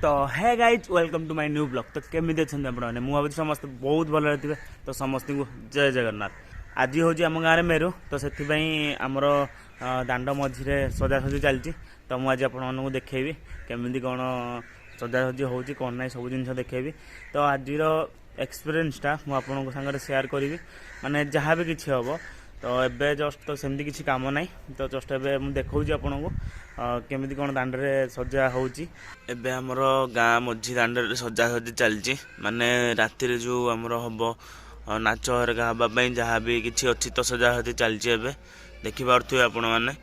तो है guys welcome to my new blog. तो केमी अच्छा आपने मुझे समस्त बहुत भल थे। तो समस्त को जय जगन्नाथ। आज हूँ आम गाँव में मेरू तो से आमर दांड मझे सजासजी चलती। तो मुझे आपको देखी केमी कौन सजासजी हो कौन ना सब जिन देखी। तो आज एक्सपीरियंसटा मुझे सागर सेयार करी माने जहाँ भी किसी हम तो एबे जस्ट तो सेमती किसी काम ना तो जस्ट एबे मुझे देखा आपन को केमी कौन दांडे सजा होबे आमर गाँ मझी दांडे सजासजी चलती माने राति जो आमर हम नाच हरिका हाँपाई जहाँ भी किसी अच्छी तो सजासजी चलती एबे देखिपे आपण मैंने।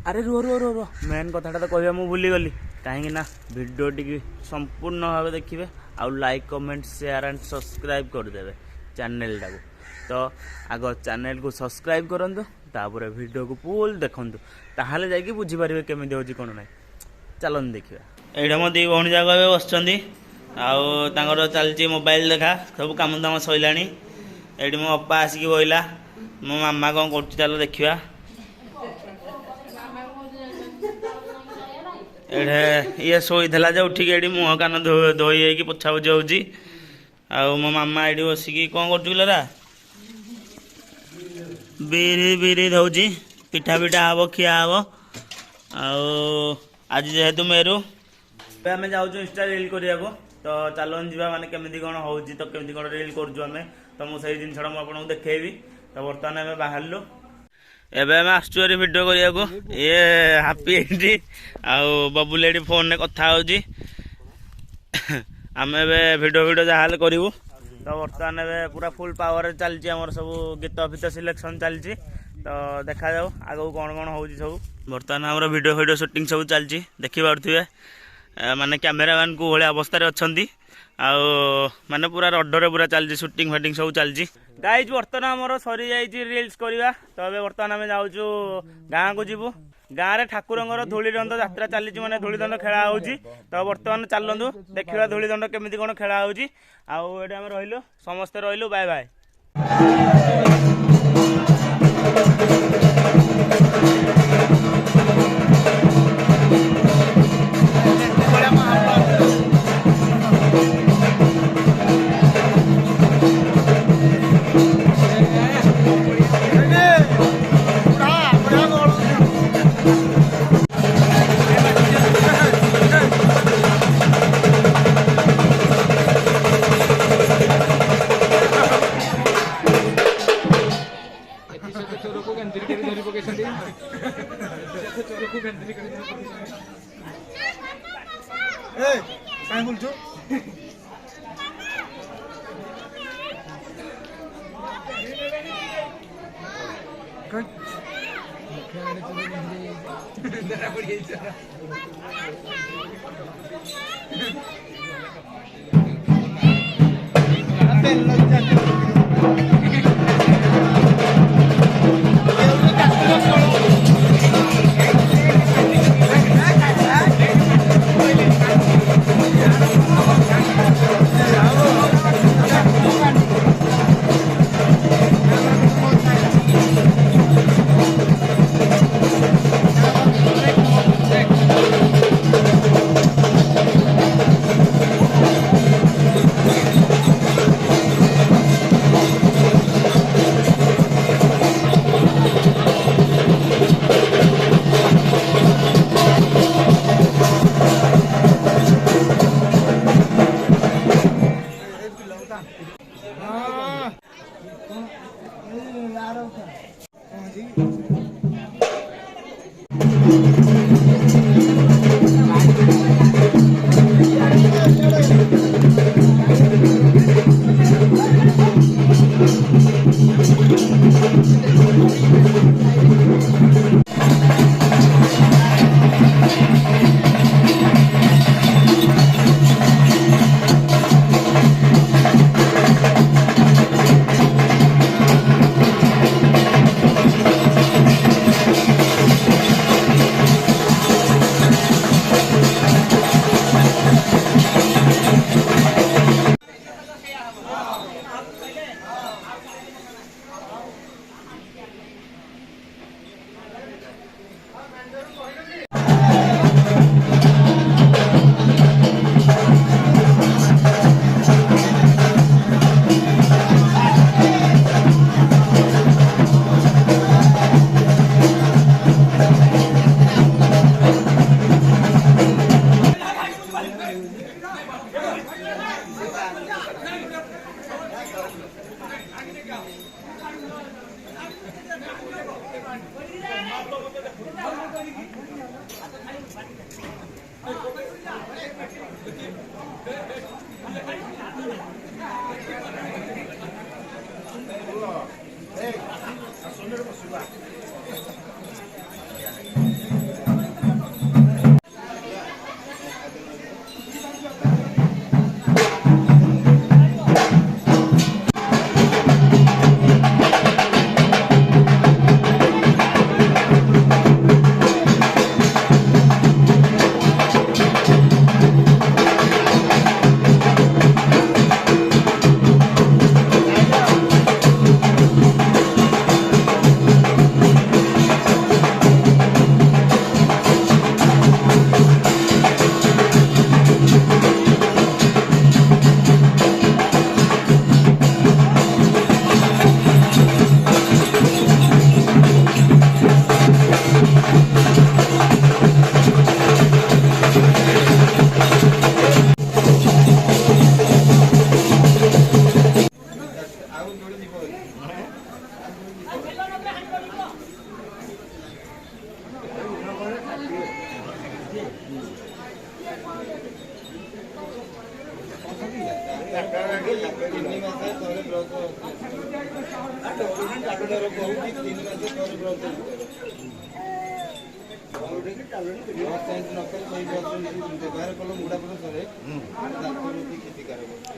अरे रुह रुह रुह रुह मेन कथाटा तो कहवा मुझे भूलीगली कहीं भिडियो टी संपूर्ण भाव देखिए आउ like comment share end subscribe करदे चैनल टाको। तो आग चैनल को सब्सक्राइब करंतु तापर वीडियो को फुल देखंतु ताहाले जाइए बुझीपारे केमी हो कौन ना। चलन देखिए ये मो दी भौणी जाक बसुँच आर चलती मोबाइल देखा सब कम दाम सरला। ये मो अप्पा आसिक बहला मो मामा कौन कर चल देखा। ये शोला जो उठिक ये मुह कान धोई पोछा पोछी होची मो मामा ये बसिकी कौन करा बिरी बिरी धोची पिठा पिठा हम खिया हम आज जेहेतु मेरू आम जाऊँ इंस्टा रील करने को। तो चलन जी मैंने केमी कौन हो तो केमी कौन रील करें तो मुझे जिनसा मुझे देखेबी। तो बर्तमान आम बाहर एबे आम आसुरी भिड करने को ये हापी एंट्री बबुल ये फोन में कथा आम ए भिड जहाँ करूँ। तो बर्तमान ए पूरा फुल पावर चलती आम सब गीत फित सिलेक्शन चलती। तो देखा जाऊ आगू कौन कौन हो सब। बर्तमान आम भिडियो शूटिंग सब चलती देखिपे माने कैमेरामैन को भाई अवस्था अच्छा माने पूरा रडरे पूरा चलती शूटिंग फाटिंग सब चलती। गाइज बर्तमान आमर सरी जाइए रील्स करवा। तो ये बर्तमान आम जाऊँ गाँव को जीवु गाँव में ठाकुर धूलीदंड यात्रा चली माने धूलीदंड खेला हो। तो बर्तमान चलतु देखा धूलीदंड केमी कौन खेला हो। आम रही समस्ते रही बाय बाय।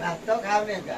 ଭାତ ଖାଉନି ଏକା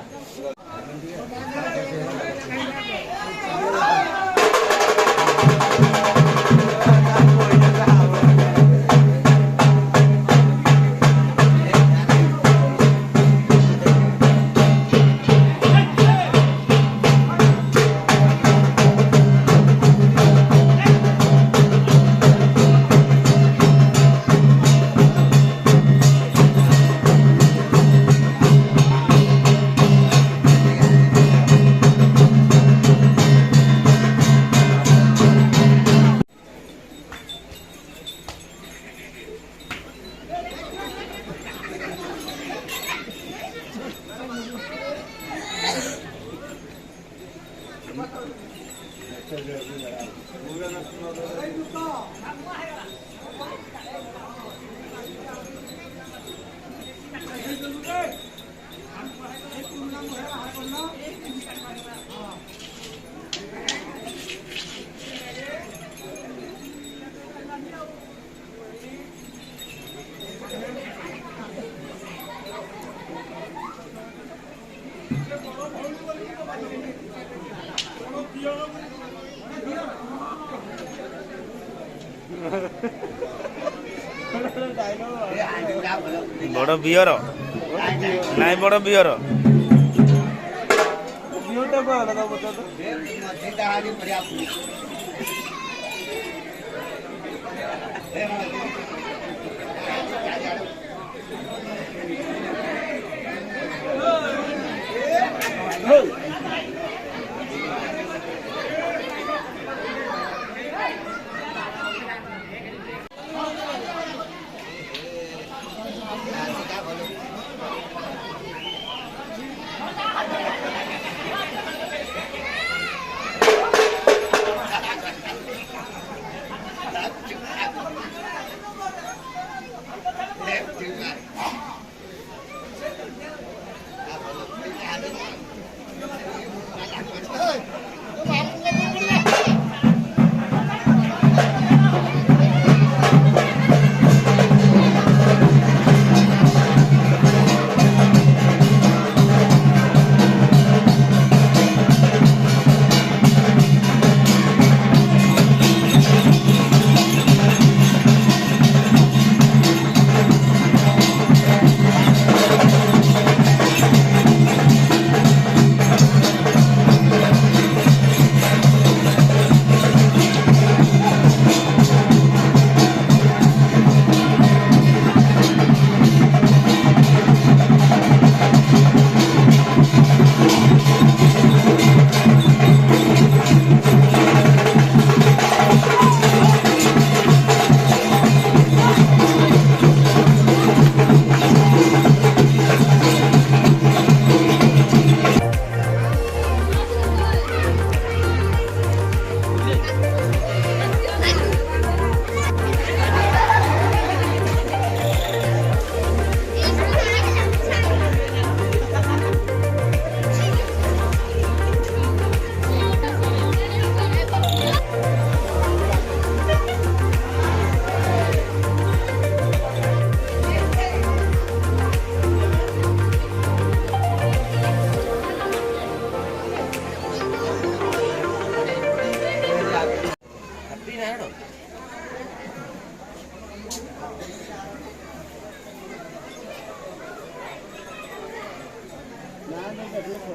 बड़ बियर नाई बड़ बियर Gracias.